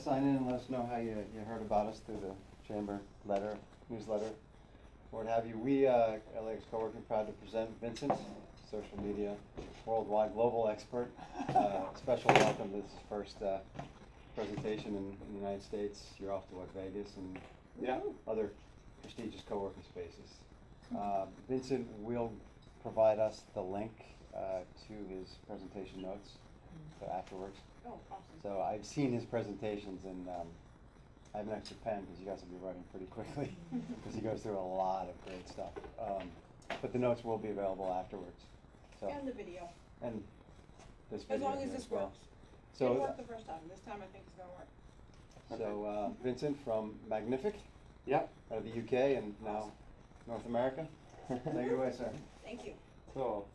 sign in and let us know how you heard about us through the chamber newsletter, or what have you. We, LAX Coworking, proud to present Vincent, social media worldwide global expert. Special welcome. This is his first presentation in the United States. You're off to Vegas and other prestigious co-working spaces. Vincent will provide us the link to his presentation notes afterwards. Oh, awesome. So I've seen his presentations, and I have an extra pen because you guys will be writing pretty quickly because he goes through a lot of great stuff. But the notes will be available afterwards. So, and the video. And this video. As long as this works. So, it didn't work the first time. This time I think it's going to work. So Vincent from Magnific. Yep. Out of the UK and now North America. Take it away, sir. Thank you. Cool.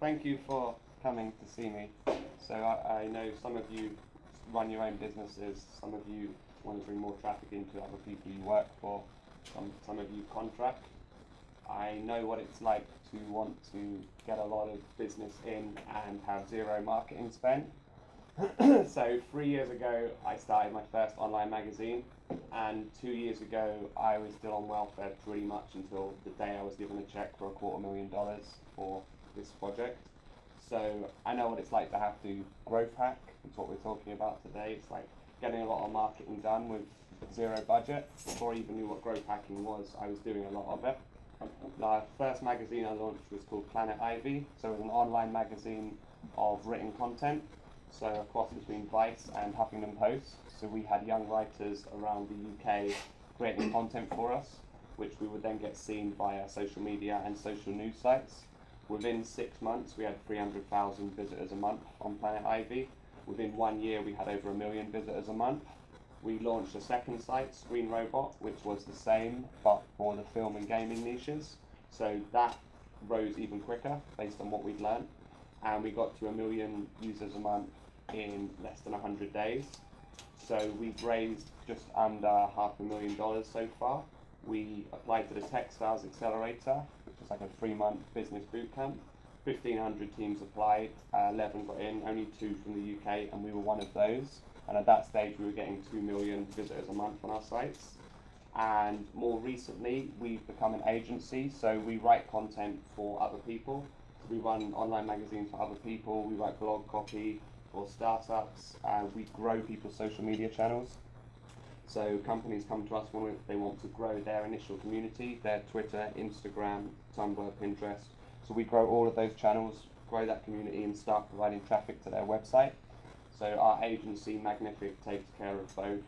Thank you for coming to see me. So I know some of you run your own businesses, some of you want to bring more traffic into other people you work for, some of you contract. I know what it's like to want to get a lot of business in and have zero marketing spend. So 3 years ago I started my first online magazine, and 2 years ago I was still on welfare pretty much until the day I was given a check for $250,000 for this project. So I know what it's like to have to growth hack. It's what we're talking about today. It's like getting a lot of marketing done with zero budget. Before I even knew what growth hacking was, I was doing a lot of it. The first magazine I launched was called Planet Ivy. So it was an online magazine of written content. So a cross between Vice and Huffington Post. So we had young writers around the UK creating content for us, which we would then get seen via social media and social news sites. Within 6 months, we had 300,000 visitors a month on Planet Ivy. Within 1 year, we had over 1 million visitors a month. We launched a second site, Screen Robot, which was the same, but for the film and gaming niches. So that rose even quicker based on what we'd learned. And we got to 1 million users a month in less than 100 days. So we've raised just under $500,000 so far. We applied to the Textiles Accelerator, which was like a 3-month business bootcamp. 1,500 teams applied, 11 got in, only 2 from the UK, and we were one of those. And at that stage, we were getting 2 million visitors a month on our sites. And more recently, we've become an agency, so we write content for other people. So we run online magazines for other people, we write blog copy for startups, we grow people's social media channels. So companies come to us when they want to grow their initial community, their Twitter, Instagram, Tumblr, Pinterest. So we grow all of those channels, grow that community, and start providing traffic to their website. So our agency, Magnific, takes care of both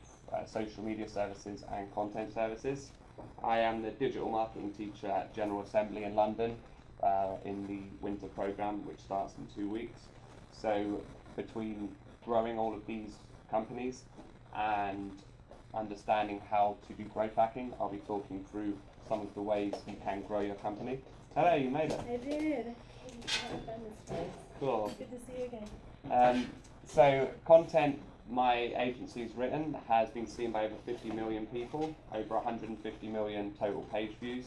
social media services and content services. I am the digital marketing teacher at General Assembly in London in the winter program, which starts in 2 weeks. So between growing all of these companies and understanding how to do growth hacking, I'll be talking through some of the ways you can grow your company. Hello, you made it. I did. Cool. Good to see you again. So content my agency's written has been seen by over 50 million people, over 150 million total page views.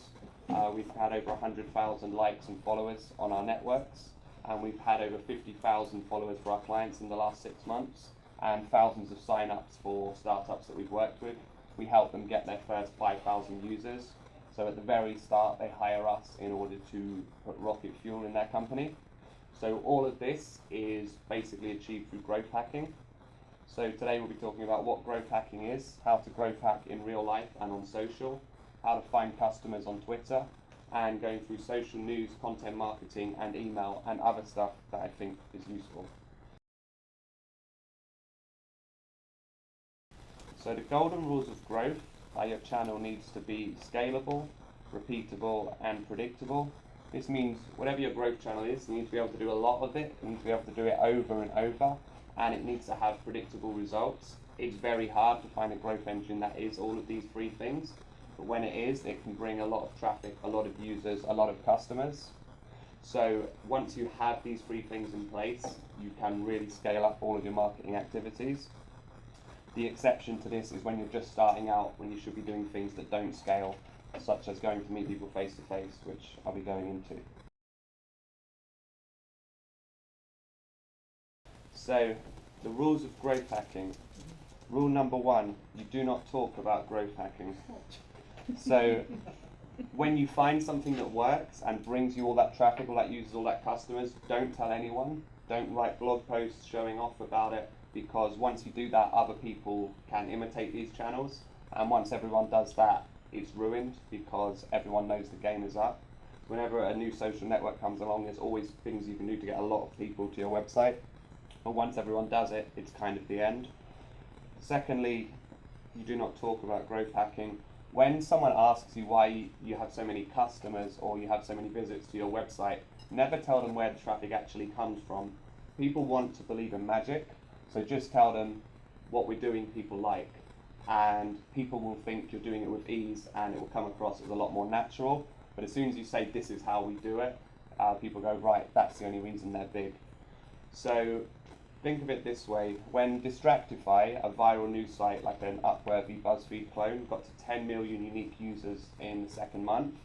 We've had over 100,000 likes and followers on our networks, and we've had over 50,000 followers for our clients in the last 6 months, and thousands of sign-ups for startups that we've worked with. We help them get their first 5,000 users. So at the very start, they hire us in order to put rocket fuel in their company. So all of this is basically achieved through growth hacking. So today we'll be talking about what growth hacking is, how to growth hack in real life and on social, how to find customers on Twitter, and going through social news, content marketing, and email, and other stuff that I think is useful. So the golden rules of growth are your channel needs to be scalable, repeatable, and predictable. This means whatever your growth channel is, you need to be able to do a lot of it, you need to be able to do it over and over, and it needs to have predictable results. It's very hard to find a growth engine that is all of these 3 things, but when it is, it can bring a lot of traffic, a lot of users, a lot of customers. So once you have these 3 things in place, you can really scale up all of your marketing activities. The exception to this is when you're just starting out, when you should be doing things that don't scale, such as going to meet people face to face, which I'll be going into. So, the rules of growth hacking. Rule number 1, you do not talk about growth hacking. So when you find something that works and brings you all that traffic, all that users, all that customers, don't tell anyone. Don't write blog posts showing off about it, because once you do that, other people can imitate these channels. And once everyone does that, it's ruined because everyone knows the game is up. Whenever a new social network comes along, there's always things you can do to get a lot of people to your website. But once everyone does it, it's kind of the end. Secondly, you do not talk about growth hacking. When someone asks you why you have so many customers or you have so many visits to your website, never tell them where the traffic actually comes from. People want to believe in magic, so just tell them what we're doing people like. And people will think you're doing it with ease and it will come across as a lot more natural. But as soon as you say this is how we do it, people go, right, that's the only reason they're big. So think of it this way: when Distractify, a viral news site like an Upworthy BuzzFeed clone, got to 10 million unique users in the second month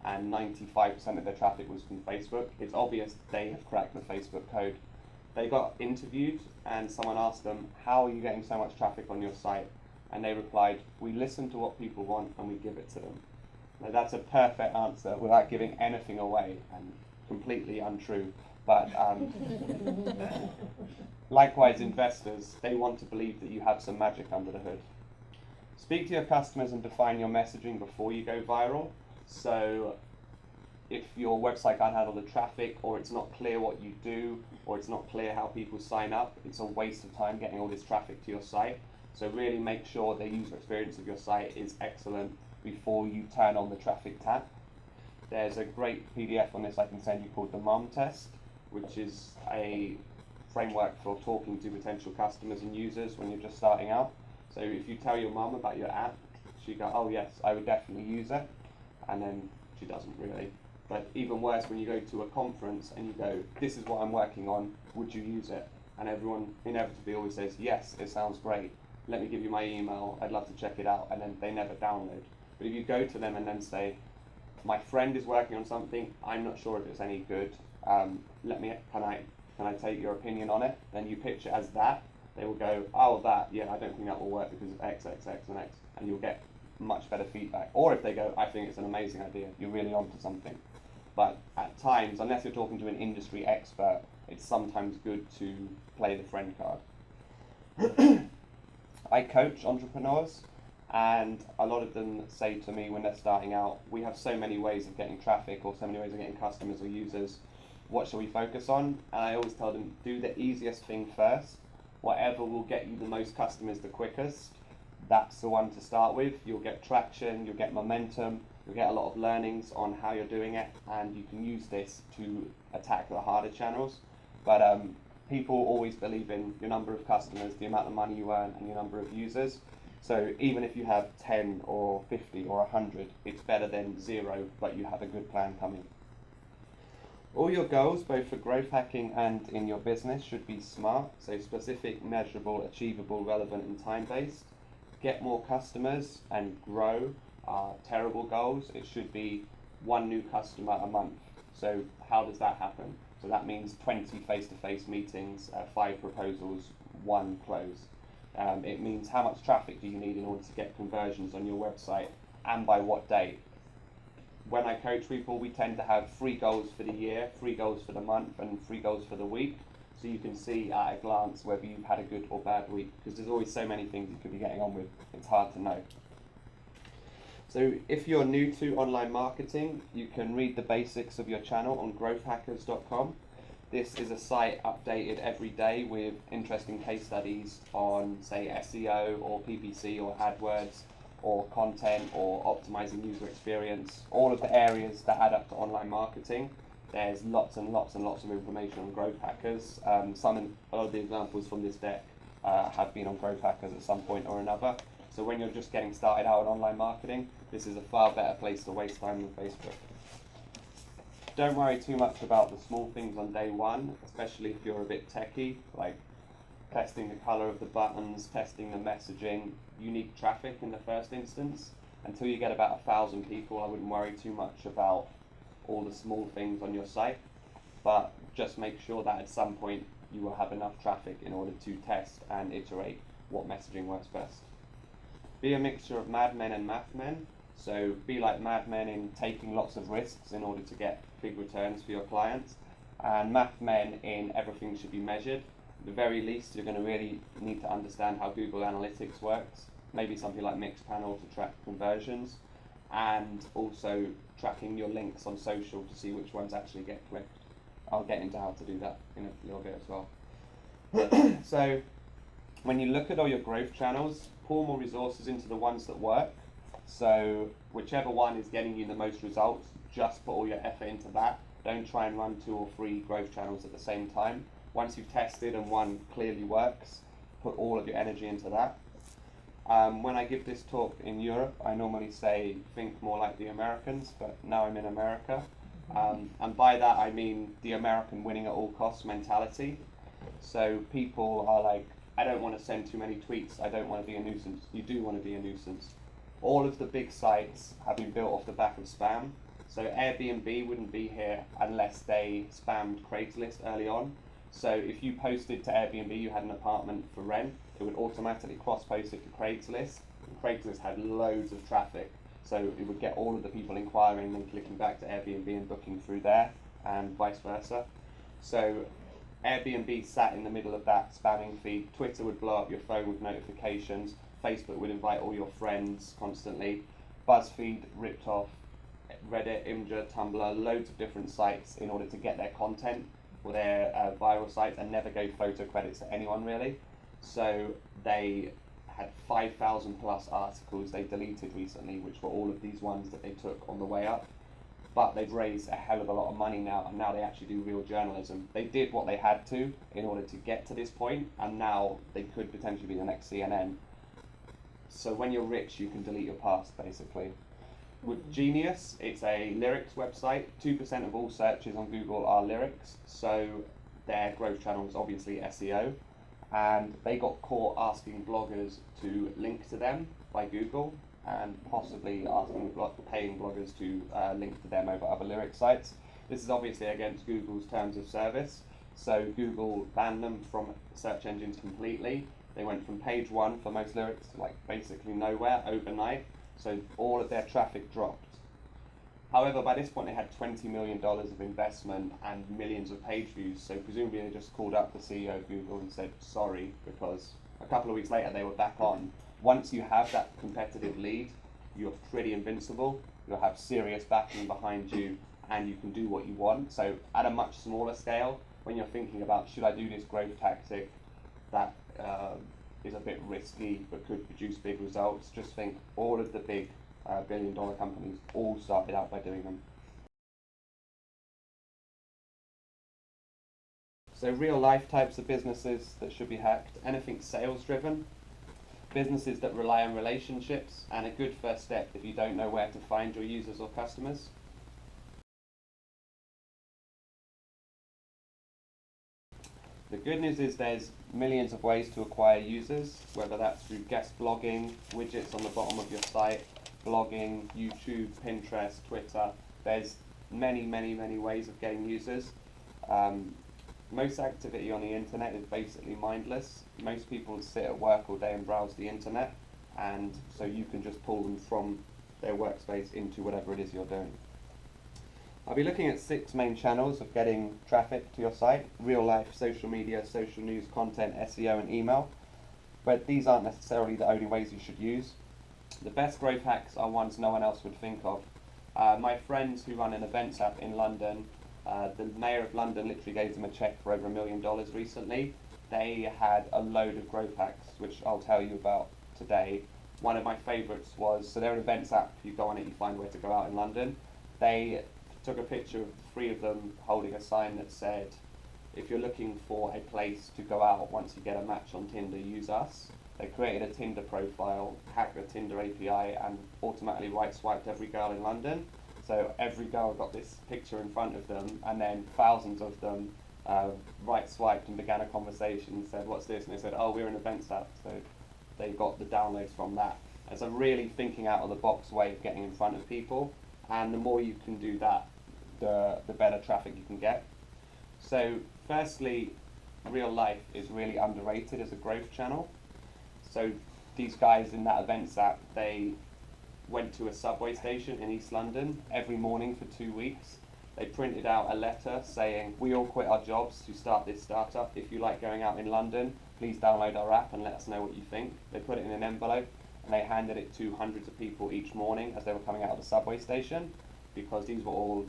and 95% of their traffic was from Facebook, it's obvious they have cracked the Facebook code. They got interviewed and someone asked them, how are you getting so much traffic on your site? And they replied, we listen to what people want and we give it to them. Now that's a perfect answer without giving anything away and completely untrue. But likewise, investors, they want to believe that you have some magic under the hood. Speak to your customers and define your messaging before you go viral. So if your website can't handle the traffic, or it's not clear what you do, or it's not clear how people sign up, it's a waste of time getting all this traffic to your site. So really make sure the user experience of your site is excellent before you turn on the traffic tap. There's a great PDF on this I can send you called the MOM test, which is a framework for talking to potential customers and users when you're just starting out. So if you tell your mum about your app, she go, oh yes, I would definitely use it, and then she doesn't really. But even worse, when you go to a conference and you go, this is what I'm working on, would you use it? And everyone inevitably always says, yes, it sounds great, let me give you my email, I'd love to check it out, and then they never download. But if you go to them and then say, my friend is working on something, I'm not sure if it's any good, can I take your opinion on it? Then you pitch it as that. They will go, oh, that, yeah, I don't think that will work because of X, X, X, and X, and you'll get much better feedback. Or if they go, I think it's an amazing idea, you're really onto something. But at times, unless you're talking to an industry expert, it's sometimes good to play the friend card. I coach entrepreneurs, and a lot of them say to me when they're starting out, we have so many ways of getting traffic or so many ways of getting customers or users, what shall we focus on? And I always tell them, do the easiest thing first. Whatever will get you the most customers the quickest, that's the one to start with. You'll get traction, you'll get momentum, you'll get a lot of learnings on how you're doing it, and you can use this to attack the harder channels. But people always believe in your number of customers, the amount of money you earn, and your number of users. So even if you have 10 or 50 or 100, it's better than 0, but you have a good plan coming. All your goals, both for growth hacking and in your business, should be SMART, so specific, measurable, achievable, relevant, and time-based. Get more customers and grow are terrible goals. It should be 1 new customer a month. So how does that happen? So that means 20 face-to-face meetings, 5 proposals, 1 close. It means how much traffic do you need in order to get conversions on your website, and by what date. When I coach people, we tend to have 3 goals for the year, 3 goals for the month, and 3 goals for the week. So you can see at a glance whether you've had a good or bad week, because there's always so many things you could be getting on with, it's hard to know. So if you're new to online marketing, you can read the basics of your channel on growthhackers.com. This is a site updated every day with interesting case studies on, say, SEO or PPC or AdWords or content or optimizing user experience, all of the areas that add up to online marketing. There's lots and lots and lots of information on Growth Hackers. A lot of the examples from this deck have been on Growth Hackers at some point or another. So when you're just getting started out in online marketing, this is a far better place to waste time than Facebook. Don't worry too much about the small things on day one, especially if you're a bit techie, like testing the color of the buttons, testing the messaging, unique traffic in the first instance. Until you get about 1,000 people, I wouldn't worry too much about all the small things on your site, but just make sure that at some point you will have enough traffic in order to test and iterate what messaging works best. Be a mixture of madmen and mathmen. So be like madmen in taking lots of risks in order to get big returns for your clients, and mathmen in everything should be measured. At the very least, you're going to really need to understand how Google Analytics works, maybe something like Mixpanel to track conversions, and also tracking your links on social to see which ones actually get clicked. I'll get into how to do that in a little bit as well. So when you look at all your growth channels, pour more resources into the ones that work. So whichever one is getting you the most results, just put all your effort into that. Don't try and run 2 or 3 growth channels at the same time. Once you've tested and one clearly works, put all of your energy into that. When I give this talk in Europe, I normally say, think more like the Americans, but now I'm in America. And by that I mean the American winning at all costs mentality. So people are like, I don't want to send too many tweets, I don't want to be a nuisance. You do want to be a nuisance. All of the big sites have been built off the back of spam. So Airbnb wouldn't be here unless they spammed Craigslist early on. So if you posted to Airbnb you had an apartment for rent, it would automatically cross-post it to Craigslist. And Craigslist had loads of traffic, so it would get all of the people inquiring and then clicking back to Airbnb and booking through there, and vice versa. So Airbnb sat in the middle of that spamming feed. Twitter would blow up your phone with notifications. Facebook would invite all your friends constantly. BuzzFeed ripped off Reddit, Imgur, Tumblr, loads of different sites in order to get their content or their viral sites, and never gave photo credits to anyone really. So they had 5,000 plus articles they deleted recently, which were all of these ones that they took on the way up. But they've raised a hell of a lot of money now, and now they actually do real journalism. They did what they had to in order to get to this point, and now they could potentially be the next CNN. So when you're rich, you can delete your past, basically. With Genius, it's a lyrics website. 2% of all searches on Google are lyrics, so their growth channel is obviously SEO. And they got caught asking bloggers to link to them by Google, and possibly asking paying bloggers to link to them over other lyrics sites. This is obviously against Google's terms of service, so Google banned them from search engines completely. They went from page 1 for most lyrics to like basically nowhere overnight, so all of their traffic dropped. However, by this point they had $20 million of investment and millions of page views, so presumably they just called up the CEO of Google and said sorry, because a couple of weeks later they were back on. Once you have that competitive lead, you're pretty invincible, you'll have serious backing behind you, and you can do what you want. So at a much smaller scale, when you're thinking about, should I do this growth tactic that is a bit risky but could produce big results, just think all of the big billion-dollar companies all started out by doing them. So real life types of businesses that should be hacked: anything sales driven, businesses that rely on relationships, and a good first step if you don't know where to find your users or customers. The good news is there's millions of ways to acquire users, whether that's through guest blogging, widgets on the bottom of your site, blogging, YouTube, Pinterest, Twitter. There's many ways of getting users. Most activity on the internet is basically mindless. Most people sit at work all day and browse the internet, and so you can just pull them from their workspace into whatever it is you're doing. I'll be looking at 6 main channels of getting traffic to your site: real life, social media, social news, content, SEO, and email. But these aren't necessarily the only ways you should use. The best growth hacks are ones no one else would think of. My friends who run an events app in London, the mayor of London literally gave them a check for over $1 million recently. They had a load of growth hacks, which I'll tell you about today. One of my favourites was, so they're an events app, you go on it, you find where to go out in London. They took a picture of 3 of them holding a sign that said, if you're looking for a place to go out once you get a match on Tinder, use us. They created a Tinder profile, hacked the Tinder API, and automatically right-swiped every girl in London. So every girl got this picture in front of them, and then thousands of them right-swiped and began a conversation and said, what's this? And they said, oh, we're an events app. So they got the downloads from that. It's a really thinking out of the box way of getting in front of people, and the more you can do that, the better traffic you can get. So firstly, real life is really underrated as a growth channel. So these guys in that events app, they went to a subway station in East London every morning for 2 weeks. They printed out a letter saying, we all quit our jobs to start this startup. If you like going out in London, please download our app and let us know what you think. They put it in an envelope and they handed it to hundreds of people each morning as they were coming out of the subway station, because these were all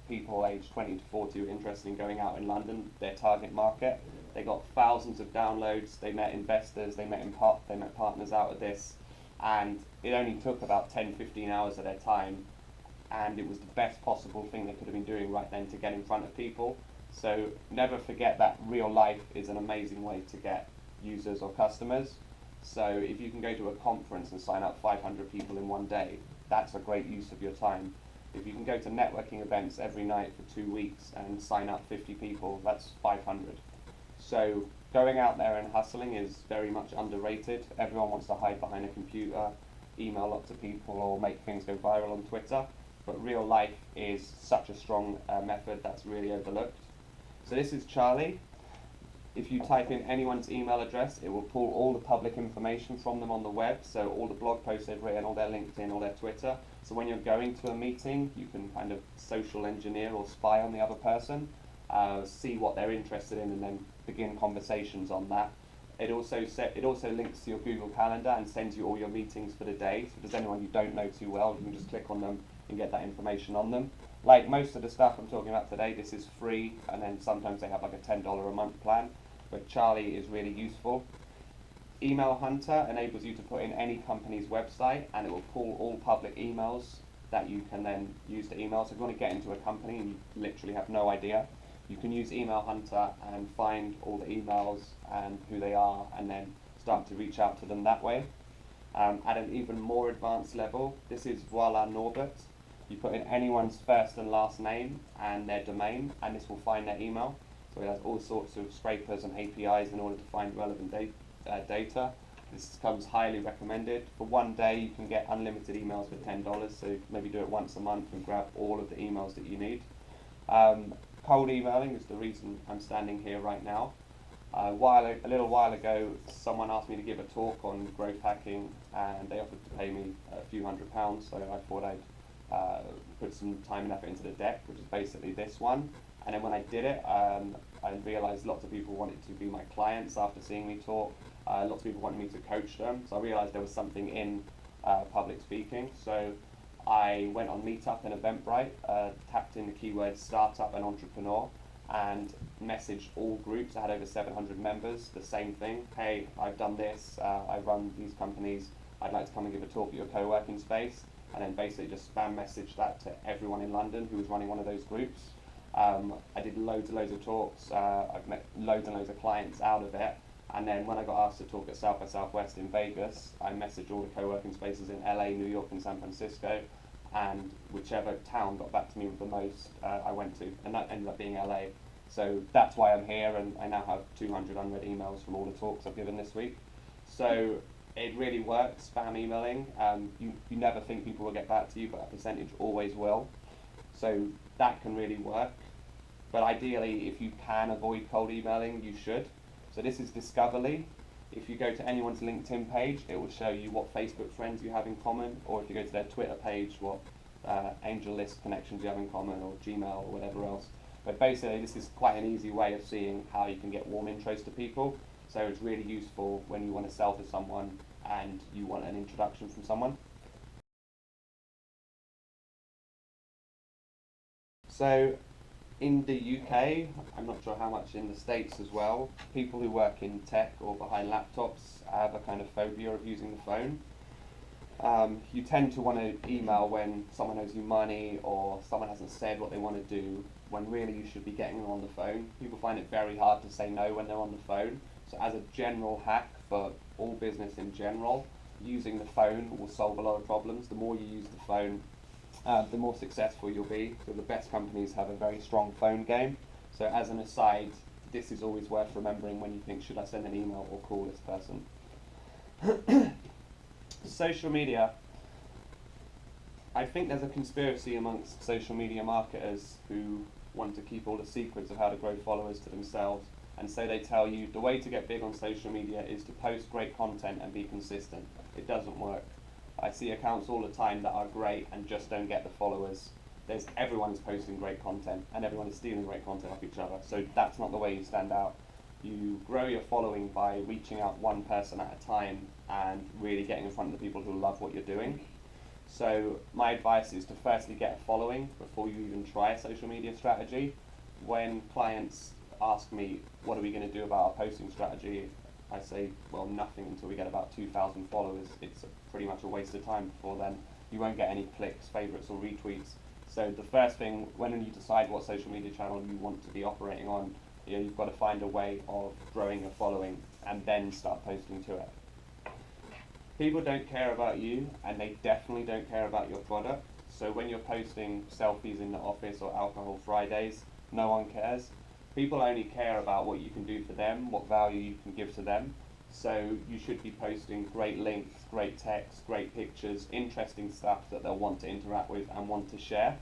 people aged 20 to 40 who were interested in going out in London, their target market. They got thousands of downloads, they met investors, they met partners out of this, and it only took about 10-15 hours of their time, and it was the best possible thing they could have been doing right then to get in front of people. So never forget that real life is an amazing way to get users or customers. So if you can go to a conference and sign up 500 people in one day, that's a great use of your time. If you can go to networking events every night for 2 weeks and sign up 50 people, that's 500. So going out there and hustling is very much underrated. Everyone wants to hide behind a computer, email lots of people, or make things go viral on Twitter. But real life is such a strong method that's really overlooked. So this is Charlie. If you type in anyone's email address, it will pull all the public information from them on the web, so all the blog posts they've written, all their LinkedIn, all their Twitter. So when you're going to a meeting, you can kind of social engineer or spy on the other person, see what they're interested in, and then begin conversations on that. It also links to your Google Calendar and sends you all your meetings for the day. So if there's anyone you don't know too well, you can just click on them and get that information on them. Like most of the stuff I'm talking about today, this is free, and then sometimes they have like a $10 a month plan, but Charlie is really useful. Email Hunter enables you to put in any company's website, and it will pull all public emails that you can then use to email. So if you want to get into a company and you literally have no idea, you can use Email Hunter and find all the emails and who they are, and then start to reach out to them that way. At an even more advanced level, this is Voila Norbert. You put in anyone's first and last name and their domain, and this will find their email. So it has all sorts of scrapers and APIs in order to find relevant data. This comes highly recommended. For one day, you can get unlimited emails for $10, so maybe do it once a month and grab all of the emails that you need. Cold emailing is the reason I'm standing here right now. A little while ago, someone asked me to give a talk on growth hacking, and they offered to pay me a few £100, so I thought I'd put some time and effort into the deck, which is basically this one. And then when I did it, I realised lots of people wanted to be my clients after seeing me talk. Lots of people wanted me to coach them, so I realised there was something in public speaking. So I went on Meetup and Eventbrite, tapped in the keywords startup and entrepreneur, and messaged all groups. I had over 700 members, the same thing. Hey, I've done this, I run these companies, I'd like to come and give a talk at your co-working space. And then basically just spam messaged that to everyone in London who was running one of those groups. I did loads and loads of talks, I've met loads and loads of clients out of it. And then when I got asked to talk at South by Southwest in Vegas, I messaged all the co-working spaces in LA, New York and San Francisco, and whichever town got back to me with the most, I went to, and that ended up being LA. So that's why I'm here, and I now have 200 unread emails from all the talks I've given this week. So it really works, spam emailing. You never think people will get back to you, but a percentage always will. So that can really work. But ideally, if you can avoid cold emailing, you should. So this is Discoverly. If you go to anyone's LinkedIn page, it will show you what Facebook friends you have in common, or if you go to their Twitter page, what angel list connections you have in common, or Gmail, or whatever else. But basically, this is quite an easy way of seeing how you can get warm intros to people. So it's really useful when you want to sell to someone and you want an introduction from someone. So in the UK, I'm not sure how much in the States as well, people who work in tech or behind laptops have a kind of phobia of using the phone. You tend to want to email when someone owes you money or someone hasn't said what they want to do, when really you should be getting them on the phone. People find it very hard to say no when they're on the phone. So as a general hack for all business in general, using the phone will solve a lot of problems. The more you use the phone, the more successful you'll be. So the best companies have a very strong phone game. So as an aside, this is always worth remembering when you think, should I send an email or call this person? Social media. I think there's a conspiracy amongst social media marketers who want to keep all the secrets of how to grow followers to themselves. And so they tell you the way to get big on social media is to post great content and be consistent. It doesn't work. I see accounts all the time that are great and just don't get the followers. Everyone is posting great content and everyone is stealing great content off each other. So that's not the way you stand out. You grow your following by reaching out one person at a time and really getting in front of the people who love what you're doing. So my advice is to firstly get a following before you even try a social media strategy. When clients ask me, what are we going to do about our posting strategy? I say, well, nothing until we get about 2,000 followers. It's pretty much a waste of time. Before then, you won't get any clicks, favorites, or retweets. So the first thing, when you decide what social media channel you want to be operating on, you've got to find a way of growing your following and then start posting to it. People don't care about you, and they definitely don't care about your product. So when you're posting selfies in the office or alcohol Fridays, no one cares. People only care about what you can do for them, what value you can give to them. So you should be posting great links, great text, great pictures, interesting stuff that they'll want to interact with and want to share.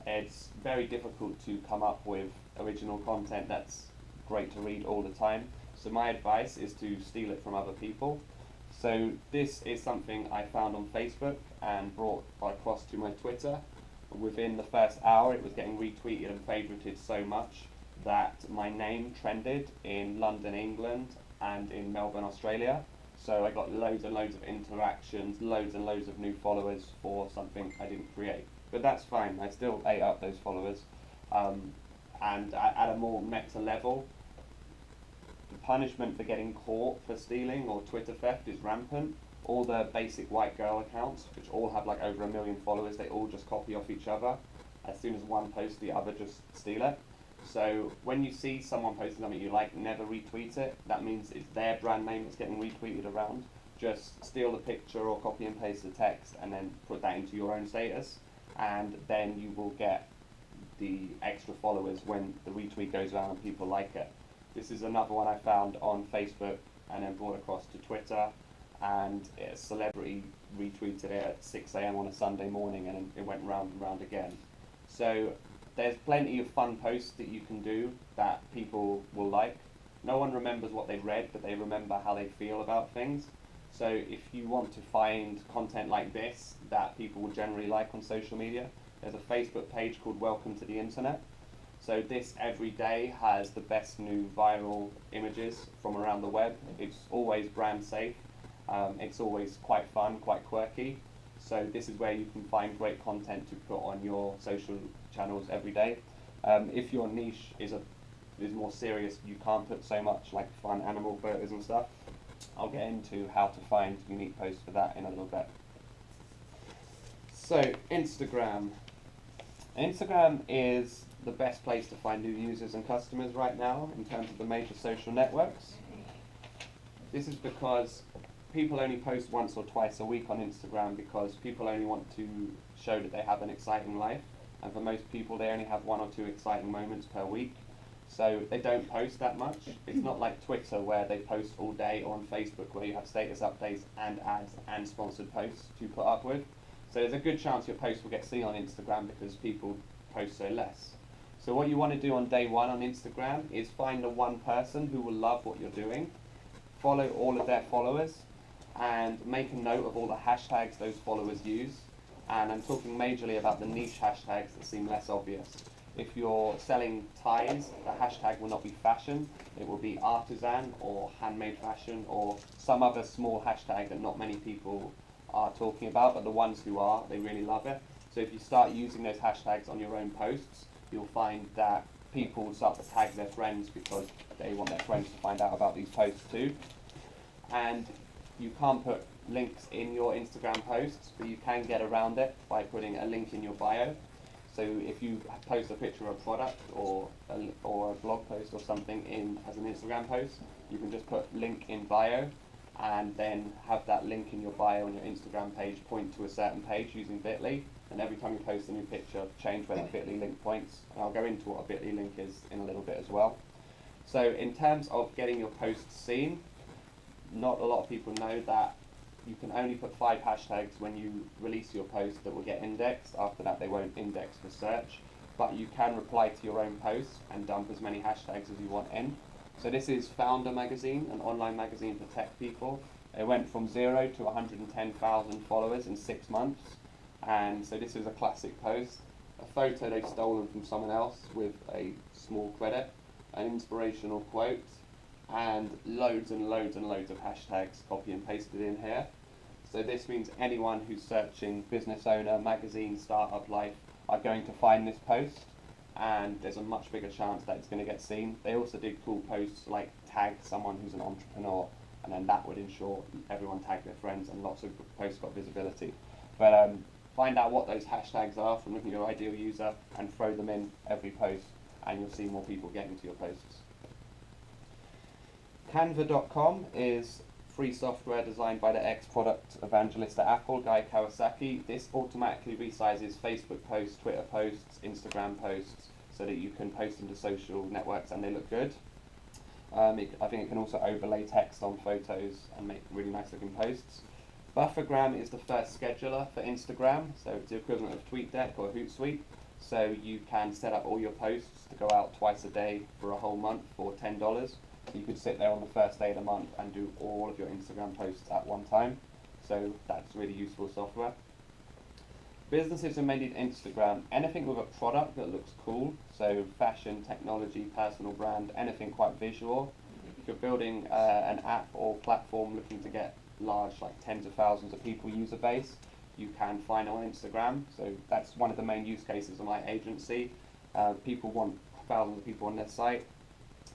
It's very difficult to come up with original content that's great to read all the time. So my advice is to steal it from other people. So this is something I found on Facebook and brought across to my Twitter. Within the first hour, it was getting retweeted and favorited so much that my name trended in London, England, and in Melbourne, Australia. So I got loads and loads of interactions, loads and loads of new followers for something I didn't create. But that's fine, I still ate up those followers. And at a more meta level, the punishment for getting caught for stealing or Twitter theft is rampant. All the basic white girl accounts, which all have like over 1 million followers, they all just copy off each other. As soon as one posts, the other just steal it. So when you see someone posting something you like, never retweet it. That means it's their brand name that's getting retweeted around. Just steal the picture or copy and paste the text and then put that into your own status. And then you will get the extra followers when the retweet goes around and people like it. This is another one I found on Facebook and then brought across to Twitter. And a celebrity retweeted it at 6 AM on a Sunday morning and it went round and round again. So there's plenty of fun posts that you can do that people will like. No one remembers what they read, but they remember how they feel about things. So if you want to find content like this that people will generally like on social media, there's a Facebook page called Welcome to the Internet. So this every day has the best new viral images from around the web. It's always brand safe. It's always quite fun, quite quirky. So this is where you can find great content to put on your social channels every day. If your niche is more serious, you can't put so much like fun animal photos and stuff. I'll get into how to find unique posts for that in a little bit. So Instagram. Instagram is the best place to find new users and customers right now in terms of the major social networks. This is because people only post once or twice a week on Instagram because people only want to show that they have an exciting life. And for most people, they only have 1 or 2 exciting moments per week. So they don't post that much. It's not like Twitter where they post all day, or on Facebook where you have status updates and ads and sponsored posts to put up with. So there's a good chance your post will get seen on Instagram because people post so less. So what you want to do on day 1 on Instagram is find the one person who will love what you're doing, follow all of their followers, and make a note of all the hashtags those followers use. And I'm talking majorly about the niche hashtags that seem less obvious. If you're selling ties, the hashtag will not be fashion, it will be artisan or handmade fashion or some other small hashtag that not many people are talking about, but the ones who are, they really love it. So if you start using those hashtags on your own posts, you'll find that people will start to tag their friends because they want their friends to find out about these posts too. And you can't put links in your Instagram posts, but you can get around it by putting a link in your bio. So if you post a picture of a product or a blog post or something as an Instagram post, you can just put link in bio and then have that link in your bio on your Instagram page point to a certain page using Bitly. And every time you post a new picture, change where the Bitly link points. And I'll go into what a Bitly link is in a little bit as well. So in terms of getting your posts seen, not a lot of people know that you can only put 5 hashtags when you release your post that will get indexed. After that, they won't index for search. But you can reply to your own posts and dump as many hashtags as you want in. So this is Founder magazine, an online magazine for tech people. It went from 0 to 110,000 followers in 6 months. And so this is a classic post, a photo they've stolen from someone else with a small credit, an inspirational quote, and loads and loads and loads of hashtags copy and pasted in here. So this means anyone who's searching business owner, magazine, startup life are going to find this post, and there's a much bigger chance that it's going to get seen. They also did cool posts like tag someone who's an entrepreneur, and then that would ensure everyone tagged their friends, and lots of posts got visibility. But find out what those hashtags are from looking at your ideal user and throw them in every post, and you'll see more people getting to your posts. Canva.com is free software designed by the ex-product evangelist at Apple, Guy Kawasaki. This automatically resizes Facebook posts, Twitter posts, Instagram posts, so that you can post them to social networks and they look good. I think it can also overlay text on photos and make really nice looking posts. Buffergram is the first scheduler for Instagram, so it's the equivalent of TweetDeck or Hootsuite. So you can set up all your posts to go out twice a day for a whole month for $10. You could sit there on the first day of the month and do all of your Instagram posts at one time. So that's really useful software. Businesses are made in Instagram. Anything with a product that looks cool, so fashion, technology, personal brand, anything quite visual. If you're building an app or platform looking to get large, like tens of thousands of people user base, you can find it on Instagram. So that's one of the main use cases of my agency. People want thousands of people on their site.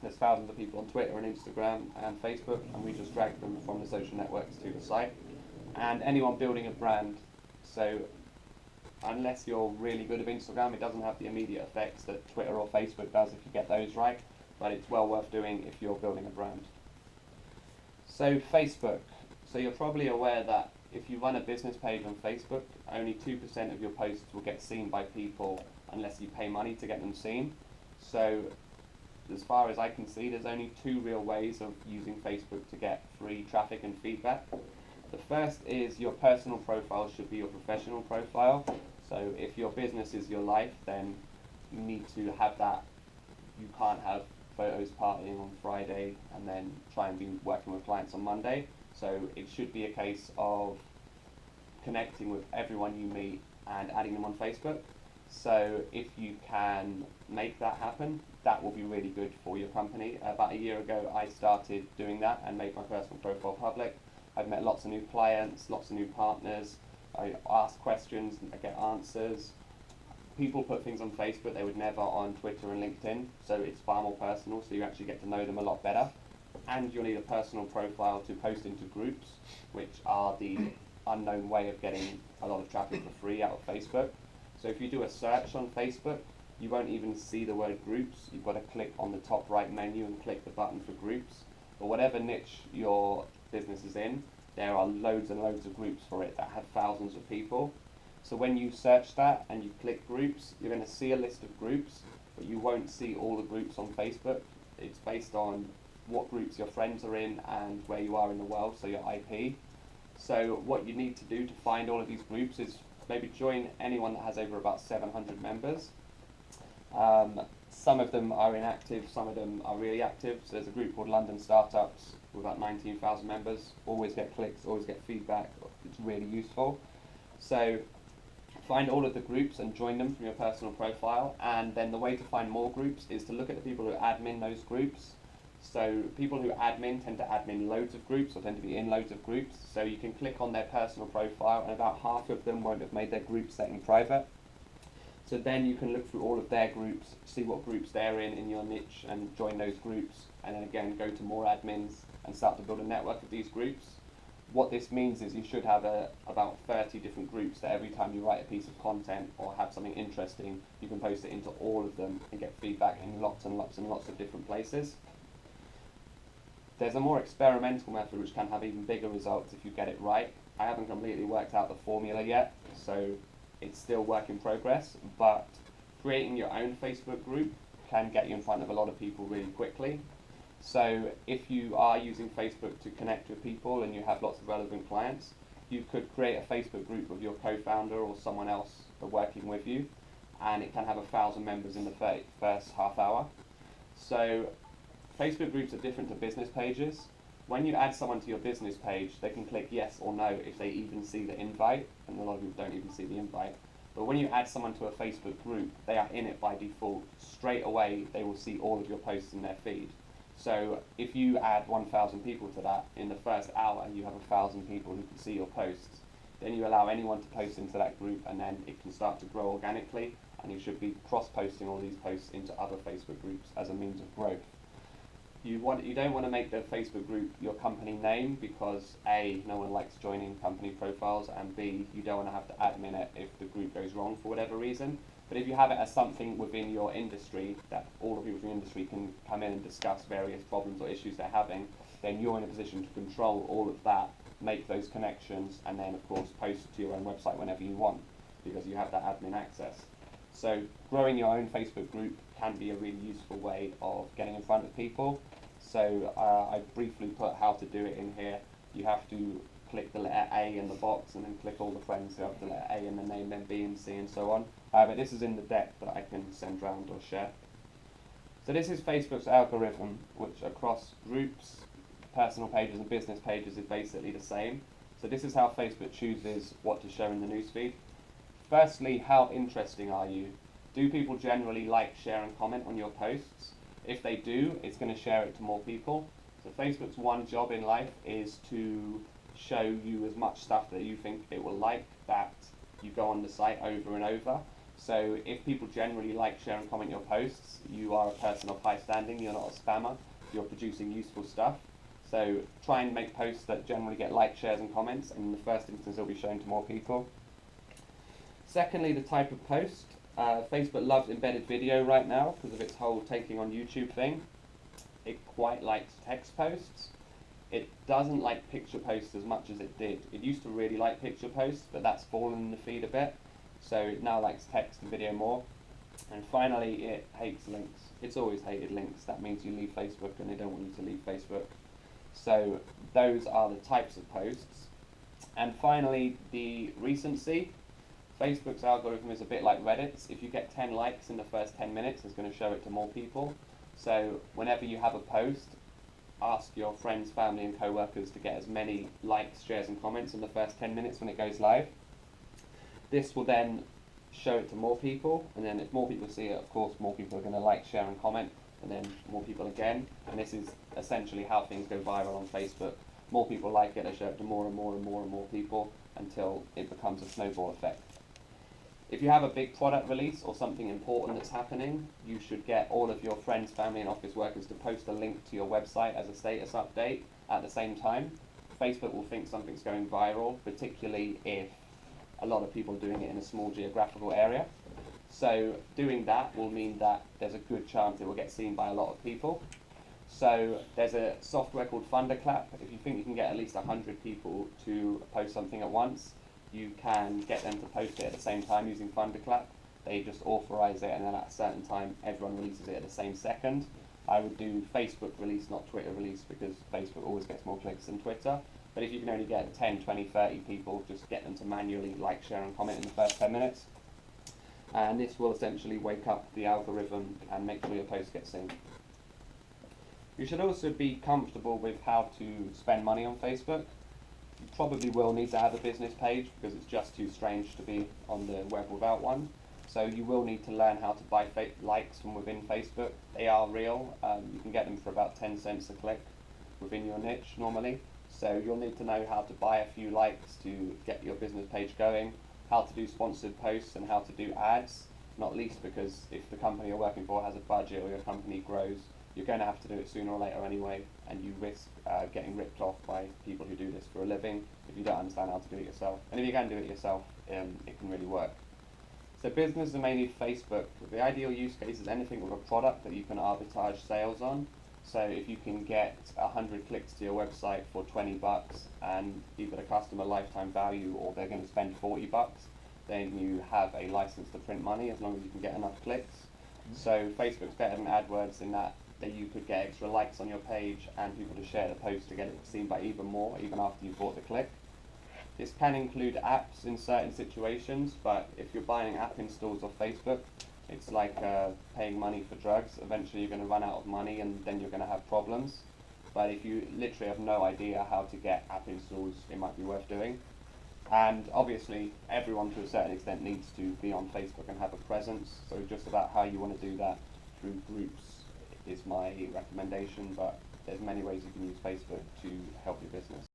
There's thousands of people on Twitter and Instagram and Facebook, and we just drag them from the social networks to the site. And anyone building a brand, so unless you're really good at Instagram, it doesn't have the immediate effects that Twitter or Facebook does if you get those right, but it's well worth doing if you're building a brand. So Facebook. So you're probably aware that if you run a business page on Facebook, only 2% of your posts will get seen by people unless you pay money to get them seen. So as far as I can see, there's only 2 real ways of using Facebook to get free traffic and feedback. The first is your personal profile should be your professional profile. So if your business is your life, then you need to have that. You can't have photos partying on Friday and then try and be working with clients on Monday. So it should be a case of connecting with everyone you meet and adding them on Facebook. So if you can make that happen, that will be really good for your company. About a year ago, I started doing that and made my personal profile public. I've met lots of new clients, lots of new partners. I ask questions, I get answers. People put things on Facebook they would never on Twitter and LinkedIn, so it's far more personal, so you actually get to know them a lot better. And you'll need a personal profile to post into groups, which are the unknown way of getting a lot of traffic for free out of Facebook. So if you do a search on Facebook, you won't even see the word groups. You've got to click on the top right menu and click the button for groups. But whatever niche your business is in, there are loads and loads of groups for it that have thousands of people. So when you search that and you click groups, you're going to see a list of groups, but you won't see all the groups on Facebook. It's based on what groups your friends are in and where you are in the world, so your IP. So what you need to do to find all of these groups is maybe join anyone that has over about 700 members. Some of them are inactive, some of them are really active. So there's a group called London Startups with about 19,000 members. Always get clicks, always get feedback. It's really useful. So find all of the groups and join them from your personal profile. And then the way to find more groups is to look at the people who admin those groups. So people who admin tend to admin loads of groups or tend to be in loads of groups. So you can click on their personal profile and about half of them won't have made their group setting private. So then you can look through all of their groups, see what groups they're in your niche and join those groups. And then again, go to more admins and start to build a network of these groups. What this means is you should have about 30 different groups that every time you write a piece of content or have something interesting, you can post it into all of them and get feedback in lots and lots and lots of different places. There's a more experimental method which can have even bigger results if you get it right. I haven't completely worked out the formula yet, so it's still work in progress, but creating your own Facebook group can get you in front of a lot of people really quickly. So if you are using Facebook to connect with people and you have lots of relevant clients, you could create a Facebook group with your co-founder or someone else working with you, and it can have 1,000 members in the first half hour. So Facebook groups are different to business pages. When you add someone to your business page, they can click yes or no if they even see the invite, and a lot of people don't even see the invite. But when you add someone to a Facebook group, they are in it by default. Straight away, they will see all of your posts in their feed. So if you add 1,000 people to that, in the first hour you have 1,000 people who can see your posts. Then you allow anyone to post into that group, and then it can start to grow organically, and you should be cross-posting all these posts into other Facebook groups as a means of growth. You don't want to make the Facebook group your company name because A, no one likes joining company profiles, and B, you don't want to have to admin it if the group goes wrong for whatever reason. But if you have it as something within your industry that all the people from your industry can come in and discuss various problems or issues they're having, then you're in a position to control all of that, make those connections, and then of course post to your own website whenever you want because you have that admin access. So growing your own Facebook group can be a really useful way of getting in front of people. So I briefly put how to do it in here. You have to click the letter A in the box and then click all the friends who have the letter A in the name, then B and C and so on. But this is in the deck that I can send round or share. So this is Facebook's algorithm, which across groups, personal pages and business pages is basically the same. So this is how Facebook chooses what to show in the newsfeed. Firstly, how interesting are you? Do people generally like, share and comment on your posts? If they do, it's going to share it to more people. So Facebook's one job in life is to show you as much stuff that you think it will like, that you go on the site over and over. So if people generally like, share and comment your posts, you are a person of high standing, you're not a spammer, you're producing useful stuff. So try and make posts that generally get likes, shares and comments, and in the first instance it'll be shown to more people. Secondly, the type of post. Facebook loves embedded video right now because of its whole taking on YouTube thing. It quite likes text posts. It doesn't like picture posts as much as it did. It used to really like picture posts, but that's fallen in the feed a bit. So it now likes text and video more. And finally, it hates links. It's always hated links. That means you leave Facebook and they don't want you to leave Facebook. So those are the types of posts. And finally, the recency. Facebook's algorithm is a bit like Reddit's. If you get 10 likes in the first 10 minutes, it's going to show it to more people. So whenever you have a post, ask your friends, family and co-workers to get as many likes, shares and comments in the first 10 minutes when it goes live. This will then show it to more people, and then if more people see it, of course more people are going to like, share and comment, and then more people again. And this is essentially how things go viral on Facebook. More people like it, they show it to more and more and more and more people until it becomes a snowball effect. If you have a big product release or something important that's happening, you should get all of your friends, family and office workers to post a link to your website as a status update at the same time. Facebook will think something's going viral, particularly if a lot of people are doing it in a small geographical area. So doing that will mean that there's a good chance it will get seen by a lot of people. So there's a software called Thunderclap. If you think you can get at least 100 people to post something at once, you can get them to post it at the same time using Thunderclap. They just authorize it, and then at a certain time everyone releases it at the same second. I would do Facebook release, not Twitter release, because Facebook always gets more clicks than Twitter. But if you can only get 10, 20, 30 people, just get them to manually like, share and comment in the first 10 minutes. And this will essentially wake up the algorithm and make sure your posts get seen. You should also be comfortable with how to spend money on Facebook. You probably will need to have a business page because it's just too strange to be on the web without one. So you will need to learn how to buy likes from within Facebook. They are real. You can get them for about 10 cents a click within your niche normally. So you'll need to know how to buy a few likes to get your business page going, how to do sponsored posts and how to do ads, not least because if the company you're working for has a budget or your company grows, you're going to have to do it sooner or later anyway, and you risk getting ripped off by people who do this for a living if you don't understand how to do it yourself. And if you can do it yourself, it can really work. So businesses are mainly Facebook. The ideal use case is anything with a product that you can arbitrage sales on. So if you can get 100 clicks to your website for 20 bucks and either the customer lifetime value or they're going to spend 40 bucks, then you have a license to print money as long as you can get enough clicks. So Facebook's better than AdWords in that you could get extra likes on your page and people to share the post to get it seen by even more, even after you've bought the click. This can include apps in certain situations, but if you're buying app installs off Facebook, It's like paying money for drugs. Eventually you're going to run out of money and then you're going to have problems. But if you literally have no idea how to get app installs, it might be worth doing. And obviously everyone to a certain extent needs to be on Facebook and have a presence. So just about how you want to do that through groups is my recommendation, but there's many ways you can use Facebook to help your business.